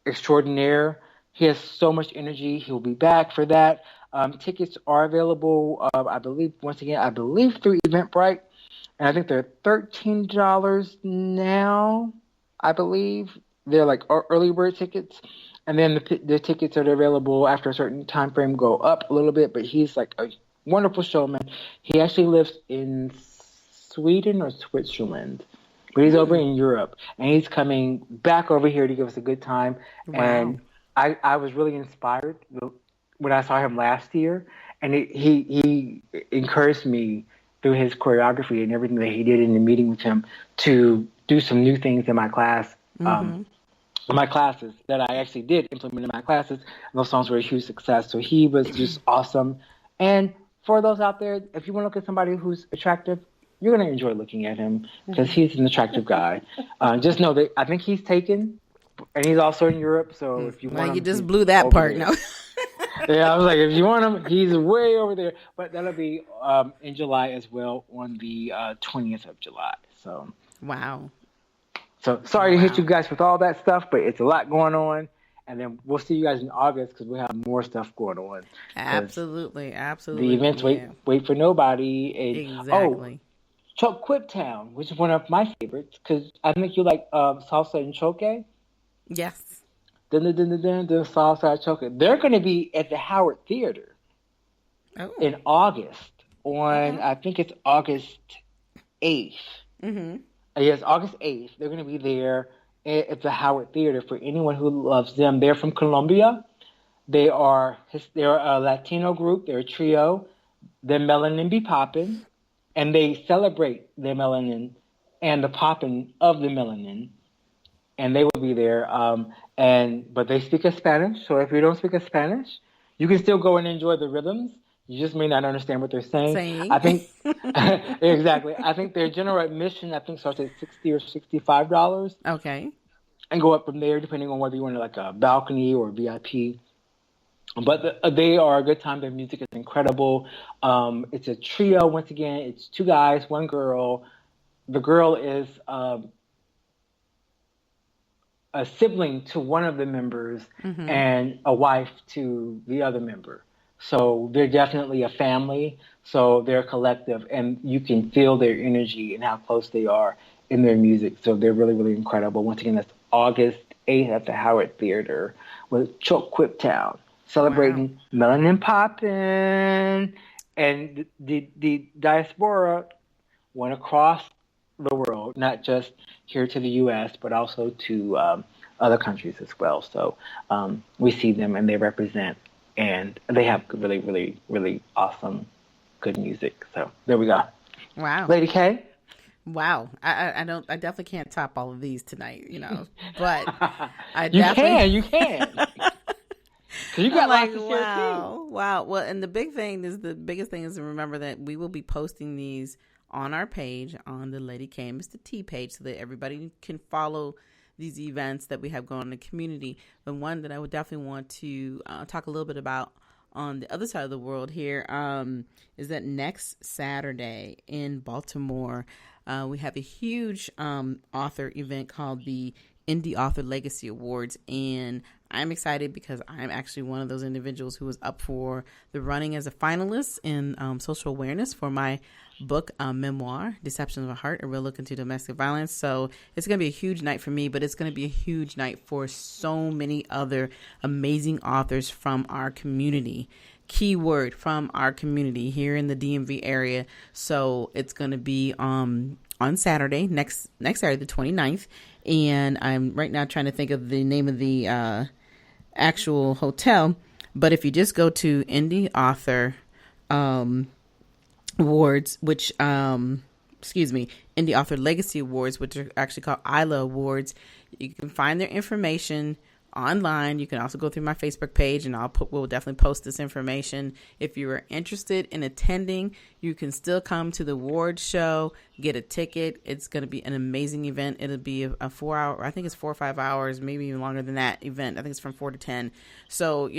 extraordinaire. He has so much energy. He'll be back for that. Tickets are available, I believe through Eventbrite. And I think they're $13 now, I believe. They're like early bird tickets. And then the tickets that are available after a certain time frame go up a little bit. But he's like a wonderful showman. He actually lives in Sweden or Switzerland. But he's over in Europe. And he's coming back over here to give us a good time. Wow. And I was really inspired when I saw him last year. And he encouraged me through his choreography and everything that he did in the meeting with him to do some new things in my class. My classes that I actually did implement in my classes. And those songs were a huge success. So he was just awesome. And for those out there, if you want to look at somebody who's attractive, you're going to enjoy looking at him because he's an attractive guy. Just know that I think he's taken, and he's also in Europe. So if you want him, you just blew that part. No. Yeah, I was like, if you want him, he's way over there. But that'll be in July as well on the 20th of July. So wow. So sorry to hit you guys with all that stuff, but it's a lot going on. And then we'll see you guys in August because we have more stuff going on. Absolutely. The events wait for nobody. Exactly. Choke Quiptown, which is one of my favorites because I think you like salsa and choke. Yes. Salsa and choke. They're going to be at the Howard Theater in August on, I think it's August 8th. Mm-hmm. Yes, August 8th. They're going to be there at the Howard Theater for anyone who loves them. They're from Colombia. They're a Latino group. They're a trio. Their melanin be poppin', and they celebrate their melanin and the poppin' of the melanin. And they will be there. But they speak a Spanish. So if you don't speak a Spanish, you can still go and enjoy the rhythms. You just may not understand what they're saying. I think exactly. I think their general admission starts at $60 or $65. Okay. And go up from there depending on whether you want like a balcony or VIP. But they are a good time. Their music is incredible. It's a trio once again. It's two guys, one girl. The girl is a sibling to one of the members and a wife to the other member. So they're definitely a family. So they're collective, and you can feel their energy and how close they are in their music. So they're really, really incredible. Once again, that's August 8th at the Howard Theater with Choke Quiptown, celebrating melanin poppin', and the diaspora went across the world, not just here to the U.S., but also to other countries as well. So we see them, and they represent. And they have really, really, really awesome, good music. So there we go. Wow, Lady K. Wow, I definitely can't top all of these tonight, But you can. So you got lots to share too. Wow. Well, and the biggest thing is to remember that we will be posting these on our page, on the Lady K Mistah T page, so that everybody can follow these events that we have going on in the community. The one that I would definitely want to talk a little bit about on the other side of the world here, is that next Saturday in Baltimore, we have a huge author event called the Indie Author Legacy Awards, and I'm excited because I'm actually one of those individuals who was up for the running as a finalist in social awareness for my book, memoir, Deception of a Heart, A Real Look into Domestic Violence. So it's going to be a huge night for me, but it's going to be a huge night for so many other amazing authors from our community. Keyword, from our community here in the DMV area. So it's going to be on Saturday, next Saturday, the 29th. And I'm right now trying to think of the name of the actual hotel. But if you just go to Indie Author Awards, which, Indie Author Legacy Awards, which are actually called ILA Awards, you can find their information online. You can also go through my Facebook page, and we'll definitely post this information. If you are interested in attending, you can still come to the award show, get a ticket. It's going to be an amazing event. It'll be a 4 hour, I think it's 4 or 5 hours, maybe even longer than that event. I think it's from 4 to 10. So,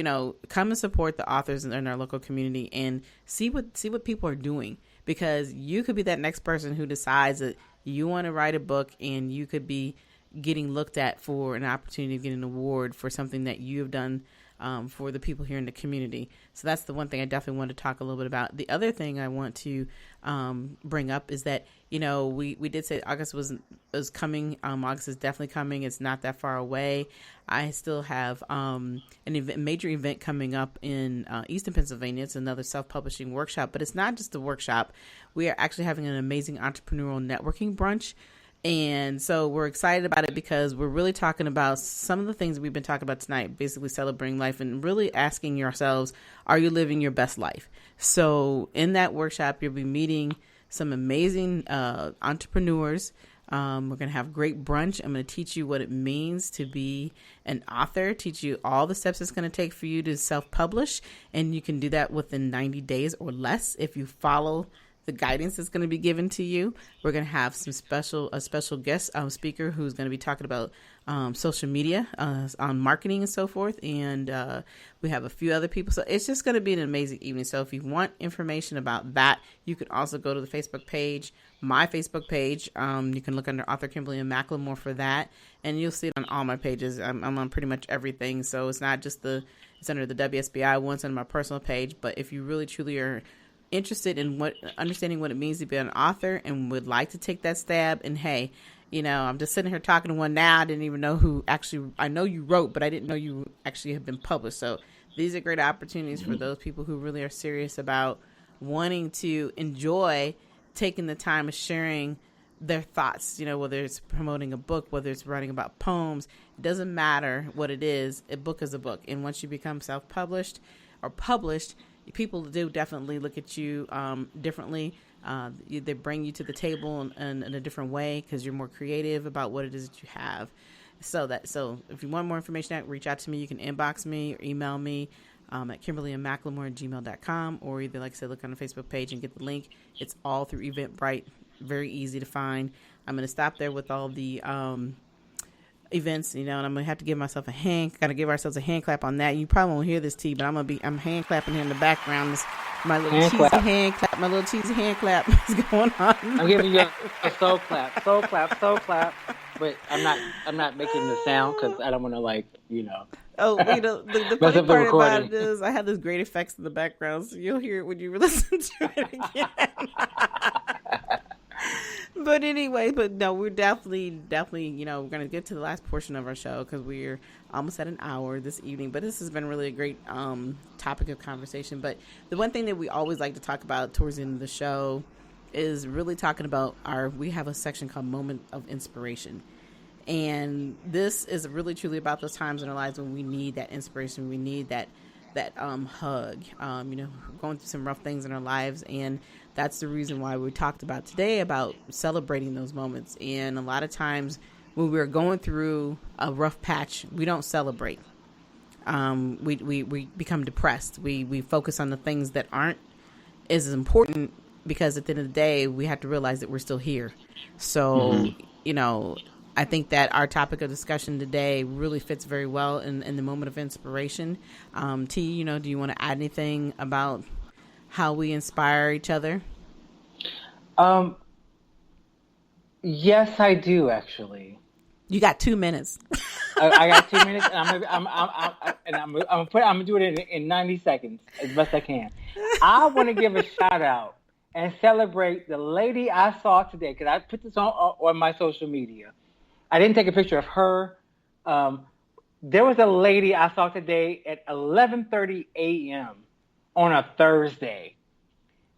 come and support the authors in our local community and see what people are doing, because you could be that next person who decides that you want to write a book, and you could be getting looked at for an opportunity to get an award for something that you have done for the people here in the community. So that's the one thing I definitely want to talk a little bit about. The other thing I want to bring up is that, we did say August was coming. August is definitely coming. It's not that far away. I still have major event coming up in Eastern Pennsylvania. It's another self-publishing workshop, but it's not just a workshop. We are actually having an amazing entrepreneurial networking brunch. And so we're excited about it because we're really talking about some of the things we've been talking about tonight, basically celebrating life and really asking yourselves, are you living your best life? So in that workshop, you'll be meeting some amazing entrepreneurs. We're going to have great brunch. I'm going to teach you what it means to be an author, teach you all the steps it's going to take for you to self-publish. And you can do that within 90 days or less if you follow the guidance that's going to be given to you. We're going to have a special guest speaker who's going to be talking about social media, on marketing and so forth. And we have a few other people. So it's just going to be an amazing evening. So if you want information about that, you can also go to the Facebook page, my Facebook page. You can look under author Kimberly and McLemore for that. And you'll see it on all my pages. I'm on pretty much everything. So it's not just it's under the WSBI one, it's under my personal page. But if you really truly are interested in understanding what it means to be an author and would like to take that stab, and hey, I'm just sitting here talking to one now. I didn't even know who actually, I know you wrote, but I didn't know you actually have been published. So these are great opportunities for those people who really are serious about wanting to enjoy taking the time of sharing their thoughts, whether it's promoting a book, whether it's writing about poems. It doesn't matter what it is. A book is a book. And once you become self-published or published, people do definitely look at you differently. They bring you to the table in a different way because you're more creative about what it is that you have. So if you want more information, reach out to me. You can inbox me or email me at KimberlyandMcLemore@gmail.com, or either, like I said, look on the Facebook page and get the link. It's all through Eventbrite. Very easy to find. I'm going to stop there with all the events, and I'm gonna have to give myself gotta give ourselves a hand clap on that. You probably won't hear this, T, but I'm hand clapping here in the background. My little cheesy hand clap is going on. I'm giving you a soul clap, but I'm not making the sound because I don't want to Oh, the funny part about it is I have this great effects in the background, so you'll hear it when you listen to it again. But anyway, no, we're definitely, we're going to get to the last portion of our show because we're almost at an hour this evening. But this has been really a great topic of conversation. But the one thing that we always like to talk about towards the end of the show is really talking about we have a section called Moment of Inspiration. And this is really truly about those times in our lives when we need that inspiration. We need that hug, going through some rough things in our lives. And that's the reason why we talked about today about celebrating those moments. And a lot of times when we're going through a rough patch, we don't celebrate. We become depressed. We focus on the things that aren't as important, because at the end of the day, we have to realize that we're still here. So, I think that our topic of discussion today really fits very well in the moment of inspiration. T, do you want to add anything about how we inspire each other? Yes, I do actually. You got 2 minutes. I got 2 minutes, and I'm gonna do it in 90 seconds as best I can. I want to give a shout out and celebrate the lady I saw today, because I put this on my social media. I didn't take a picture of her. There was a lady I saw today at 11:30 a.m. on a Thursday.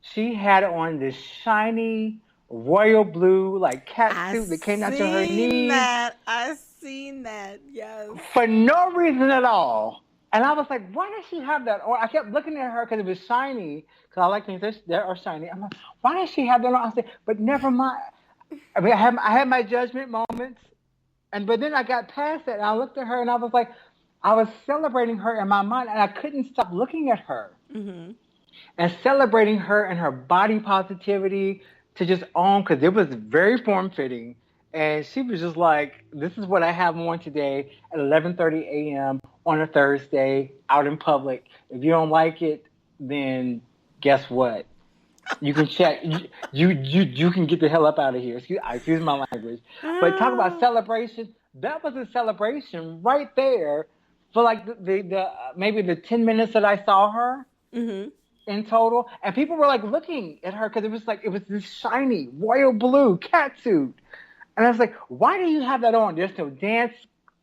She had on this shiny royal blue cat suit that came down to her knees. I seen that. Yes. For no reason at all. And I was like, why does she have that on? I kept looking at her because it was shiny. Because I like things that are shiny. I'm like, why does she have that on? I said, but never mind. I mean, I had my judgment moments. But then I got past that, and I looked at her, and I was like, I was celebrating her in my mind, and I couldn't stop looking at her. Mm-hmm. And celebrating her and her body positivity to just own, because it was very form-fitting. And she was just like, this is what I have on today at 11:30 a.m. on a Thursday out in public. If you don't like it, then guess what? You can check. You can get the hell up out of here. Excuse my language. But talk about celebration. That was a celebration right there for the maybe the 10 minutes that I saw her in total. And people were looking at her because it was this shiny royal blue catsuit. And I was like, why do you have that on? There's no dance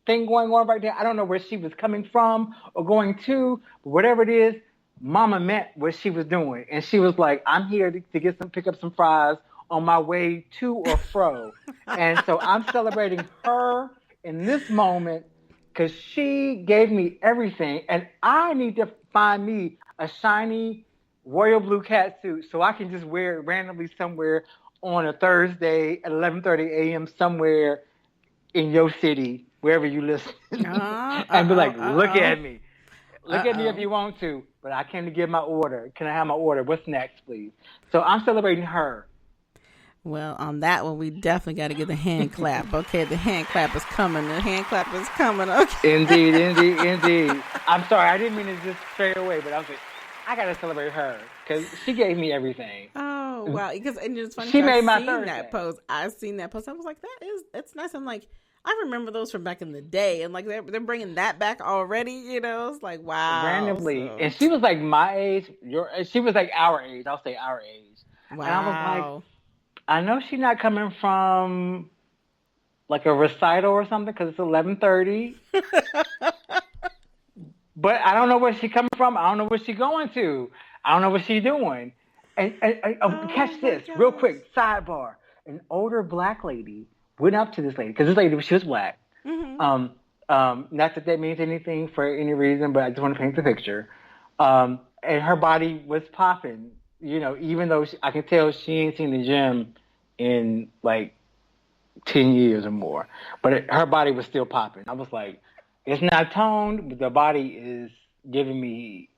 thing going on right there. I don't know where she was coming from or going to, but whatever it is, Mama meant what she was doing. And she was like, I'm here to pick up some fries on my way to or fro. And so I'm celebrating her in this moment because she gave me everything. And I need to find me a shiny royal blue catsuit so I can just wear it randomly somewhere on a Thursday at 11:30 a.m. somewhere in your city, wherever you listen. And be like, look at me. Look at me if you want to, but I came to give my order. Can I have my order? What's next, please? So I'm celebrating her. Well, on that one, we definitely got to get the hand clap. Okay, the hand clap is coming. The hand clap is coming. Okay. Indeed. I'm sorry, I didn't mean to just stray away, but I was like, I got to celebrate her because she gave me everything. Oh, wow. And it's funny. She made my Thursday. I've seen that post. I was like, that's nice. I'm like, I remember those from back in the day, and they're bringing that back already. It's like, wow. Randomly, and she was my age. She was our age. I'll say our age. Wow. And I was like, I know she's not coming from a recital or something because it's 11:30. But I don't know where she's coming from. I don't know where she's going to. I don't know what she's doing. And catch this real quick. Sidebar: an older black lady went up to this lady because this lady, she was black. Mm-hmm. Not that means anything for any reason, but I just want to paint the picture. And her body was popping, even though I can tell she ain't seen the gym in 10 years or more. But her body was still popping. I was like, it's not toned, but the body is giving me.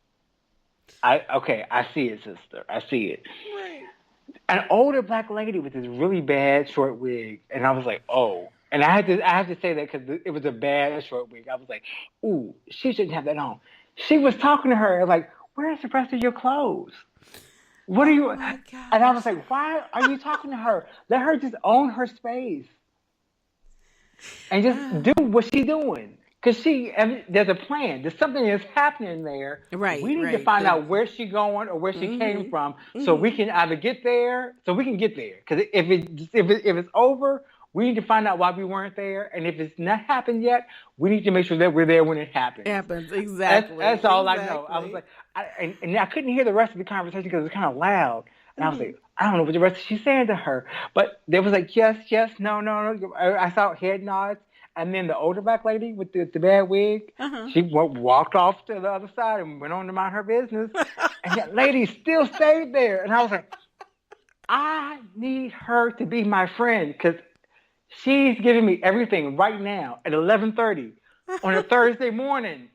I see it, sister. I see it. Right. An older black lady with this really bad short wig, and I was like, oh. And I have to say that because it was a bad short wig. I was like, ooh, she shouldn't have that on. She was talking to her like, where's the rest of your clothes? What are you? And I was like, why are you talking to her? Let her just own her space and just do what she's doing. Because there's a plan. There's something that's happening there. Right. We need to find out where she's going or where she came from, so we can either get there. So we can get there. Because if it's over, we need to find out why we weren't there. And if it's not happened yet, we need to make sure that we're there when it happens. Exactly. That's all I know. I was like, and I couldn't hear the rest of the conversation because it was kind of loud. And I was like, I don't know what the rest she's saying to her. But there was yes, no. I saw head nods. And then the older black lady with the bad wig, she walked off to the other side and went on to mind her business. And that lady still stayed there. And I was like, I need her to be my friend because she's giving me everything right now at 11:30 on a Thursday morning.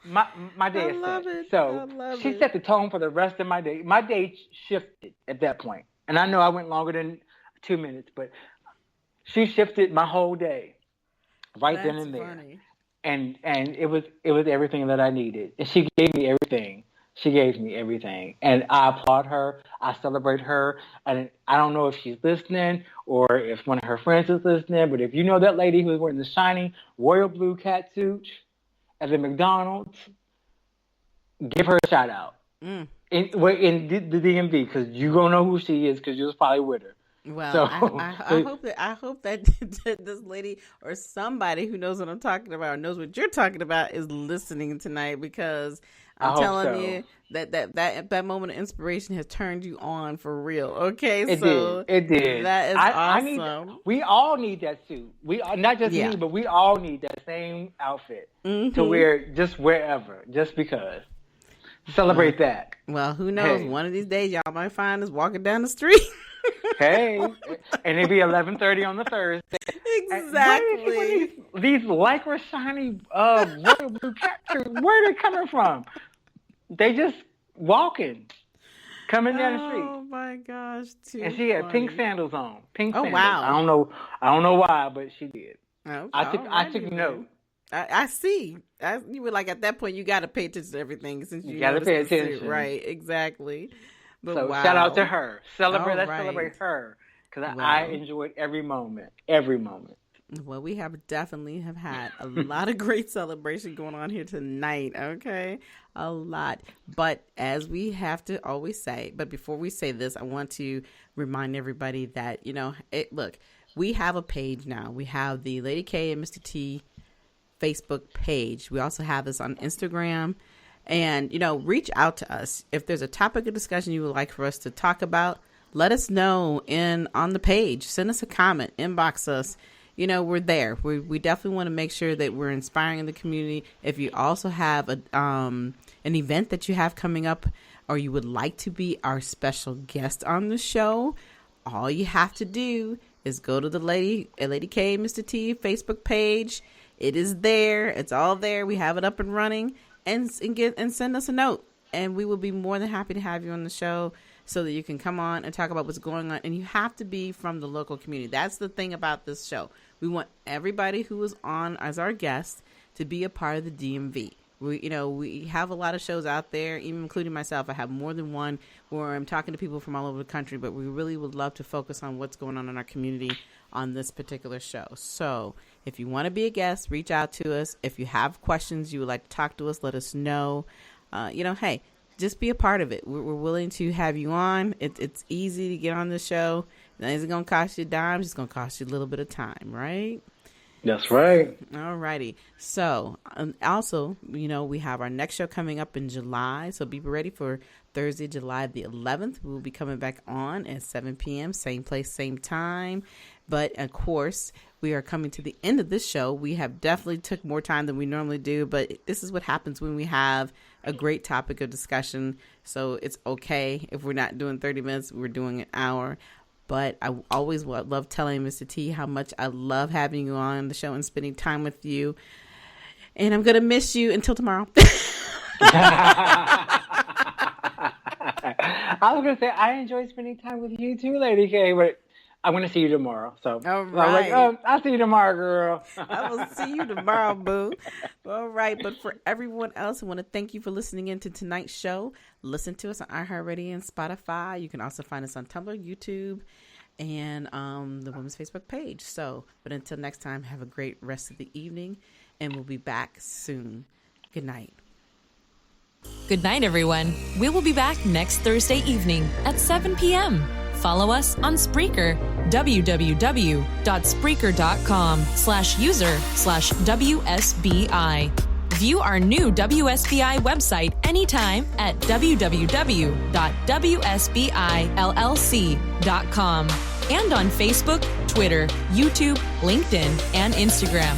My day is set. So she set the tone for the rest of my day. My day shifted at that point. And I know I went longer than 2 minutes, but She shifted my whole day right then That's and there. funny. And it was everything that I needed. And she gave me everything. She gave me everything. And I applaud her. I celebrate her. And I don't know if she's listening or if one of her friends is listening, but if you know that lady who was wearing the shiny royal blue catsuit at the McDonald's, give her a shout out. In the DMV, because you're going to know who she is because you was probably with her. Well, So, I hope that this lady or somebody who knows what I'm talking about or knows what you're talking about is listening tonight, because I'm telling you that moment of inspiration has turned you on for real. Okay, It did. That is awesome. We all need that suit. Not just me, but we all need that same outfit to wear just wherever, just because. Celebrate that. Well, who knows? Hey. One of these days, y'all might find us walking down the street. Hey, and it'd be 11:30 on the Thursday. Exactly. These lycra shiny royal blue catsuits, where are they coming from? They just walking, coming down the street. Oh my gosh! And she had pink sandals on. Sandals. Wow! I don't know why, but she did. Okay. I took note. I see. You were like, at that point, you got to pay attention to everything since you got to pay attention, right? Exactly. But so shout out to her. Let's celebrate her, because I enjoyed every moment. Every moment. Well, we definitely have had a lot of great celebration going on here tonight. Okay, a lot. But as we have to always say, but before we say this, I want to remind everybody that look, we have a page now. We have the Lady K Mistah T Facebook page. We also have this on Instagram. And, reach out to us. If there's a topic of discussion you would like for us to talk about, let us know on the page. Send us a comment, inbox us. We're there. We definitely want to make sure that we're inspiring the community. If you also have an event that you have coming up, or you would like to be our special guest on the show, all you have to do is go to the Lady K Mistah T Facebook page. It is there. It's all there. We have it up and running. And send us a note, and we will be more than happy to have you on the show so that you can come on and talk about what's going on. And you have to be from the local community. That's the thing about this show. We want everybody who is on as our guest to be a part of the DMV. We have a lot of shows out there, even including myself. I have more than one where I'm talking to people from all over the country, but we really would love to focus on what's going on in our community on this particular show. So if you want to be a guest, reach out to us. If you have questions you would like to talk to us, let us know. Hey, just be a part of it. We're willing to have you on. It's easy to get on the show. It isn't going to cost you a dime. It's going to cost you a little bit of time, right? That's right. All righty. So also, we have our next show coming up in July. So be ready for Thursday, July the 11th. We will be coming back on at 7 p.m. Same place, same time. But of course, we are coming to the end of this show. We have definitely took more time than we normally do, but this is what happens when we have a great topic of discussion. So it's okay if we're not doing 30 minutes, we're doing an hour. But I always love telling Mr. T how much I love having you on the show and spending time with you. And I'm going to miss you until tomorrow. I was going to say, I enjoy spending time with you too, Lady K, but I'm going to see you tomorrow. So all right. I'll see you tomorrow, girl. I will see you tomorrow, boo. All right. But for everyone else, I want to thank you for listening in to tonight's show. Listen to us on iHeart and Spotify. You can also find us on Tumblr, YouTube, and the Women's Facebook page. But until next time, have a great rest of the evening, and we'll be back soon. Good night. Good night, everyone. We will be back next Thursday evening at 7 p.m. Follow us on Spreaker, www.spreaker.com/user/WSBI. View our new WSBI website anytime at www.wsbillc.com and on Facebook, Twitter, YouTube, LinkedIn, and Instagram.